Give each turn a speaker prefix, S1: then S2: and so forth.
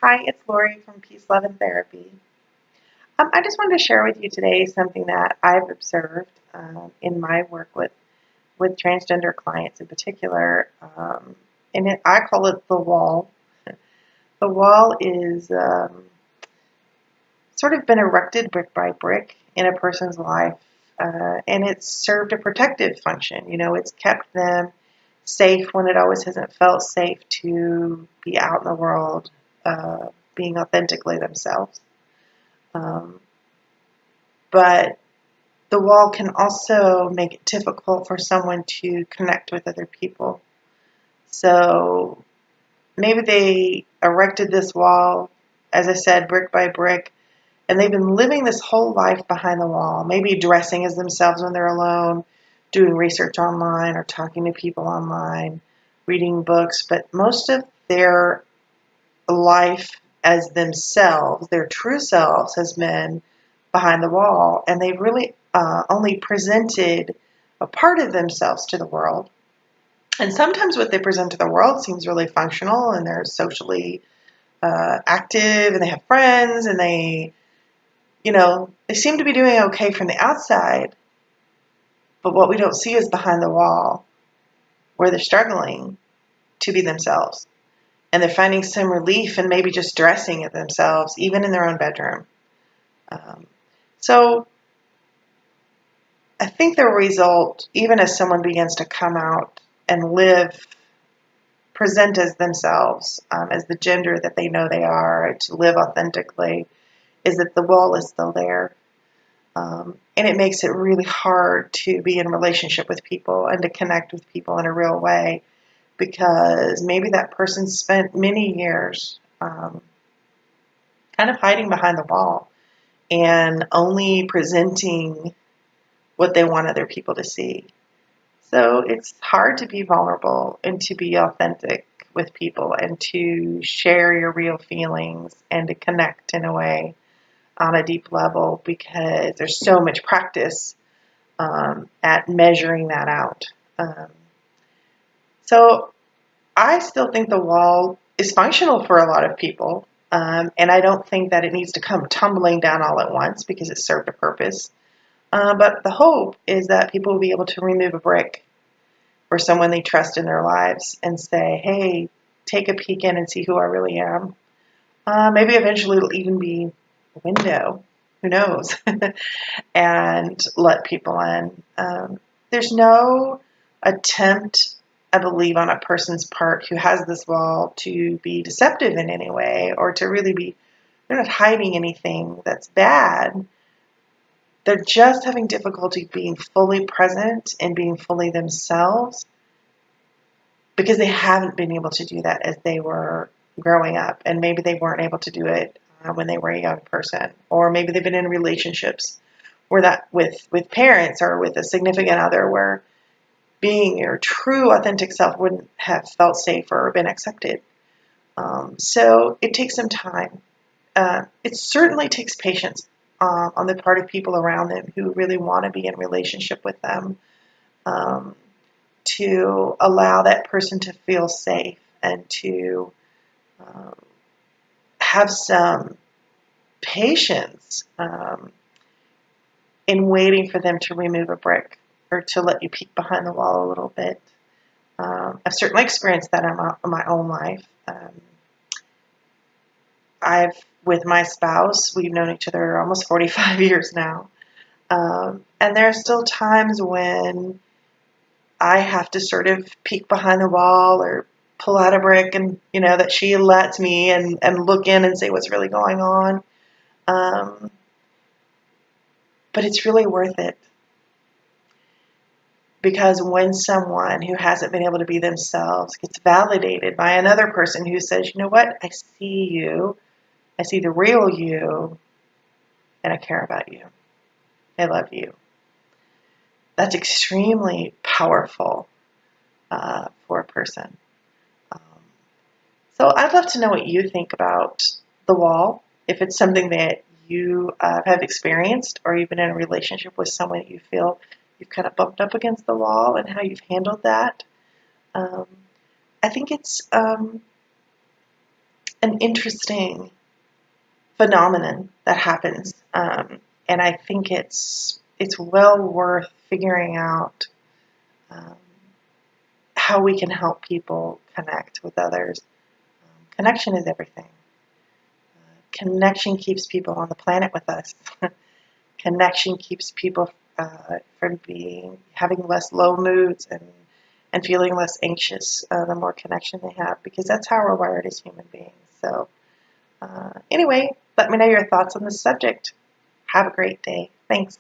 S1: Hi, it's Lori from Peace, Love, and Therapy. I just wanted to share with you today something that I've observed in my work with transgender clients in particular, I call it the wall. The wall is sort of been erected brick by brick in a person's life, and it's served a protective function. You know, it's kept them safe when it always hasn't felt safe to be out in the world, being authentically themselves. Um, but the wall can also make it difficult for someone to connect with other people. So maybe they erected this wall, as I said, brick by brick, and they've been living this whole life behind the wall, maybe dressing as themselves when they're alone, doing research online or talking to people online, reading books, but most of their life as themselves, their true selves, has been behind the wall, and they've really only presented a part of themselves to the world. And sometimes what they present to the world seems really functional, and they're socially active, and they have friends, and they seem to be doing okay from the outside. But what we don't see is behind the wall, where they're struggling to be themselves, and they're finding some relief in maybe just dressing as themselves, even in their own bedroom. Um, so I think the result, even as someone begins to come out and present as themselves, as the gender that they know they are, to live authentically, is that the wall is still there. And it makes it really hard to be in relationship with people and to connect with people in a real way, because maybe that person spent many years kind of hiding behind the wall and only presenting what they want other people to see. So it's hard to be vulnerable and to be authentic with people and to share your real feelings and to connect in a way on a deep level, because there's so much practice at measuring that out. Um, so I still think the wall is functional for a lot of people, and I don't think that it needs to come tumbling down all at once because it served a purpose. But the hope is that people will be able to remove a brick for someone they trust in their lives and say, hey, take a peek in and see who I really am. Maybe eventually it'll even be a window, who knows, and let people in. There's no attempt, I believe, on a person's part who has this wall to be deceptive in any way or to really they're not hiding anything that's bad. They're just having difficulty being fully present and being fully themselves because they haven't been able to do that as they were growing up, and maybe they weren't able to do it when they were a young person, or maybe they've been in relationships where that with parents or with a significant other where being your true authentic self wouldn't have felt safe or been accepted. So it takes some time. It certainly takes patience on the part of people around them who really want to be in relationship with them, um, to allow that person to feel safe and to um, have some patience in waiting for them to remove a brick or to let you peek behind the wall a little bit. I've certainly experienced that in my own life. With my spouse, we've known each other almost 45 years now. And there are still times when I have to sort of peek behind the wall or pull out a brick and, that she lets me and look in and say what's really going on. But it's really worth it, because when someone who hasn't been able to be themselves gets validated by another person who says, you know what, I see you, I see the real you, and I care about you, I love you. That's extremely powerful for a person. Um, so I'd love to know what you think about the wall, if it's something that you have experienced, or you've been in a relationship with someone that you feel you've kind of bumped up against the wall, and how you've handled that. Um, I think it's an interesting phenomenon that happens, and I think it's well worth figuring out um, how we can help people connect with others. Connection is everything. Connection keeps people on the planet with us. Connection keeps people from having less low moods and feeling less anxious the more connection they have, because that's how we're wired as human beings. So anyway, let me know your thoughts on this subject. Have a great day. Thanks.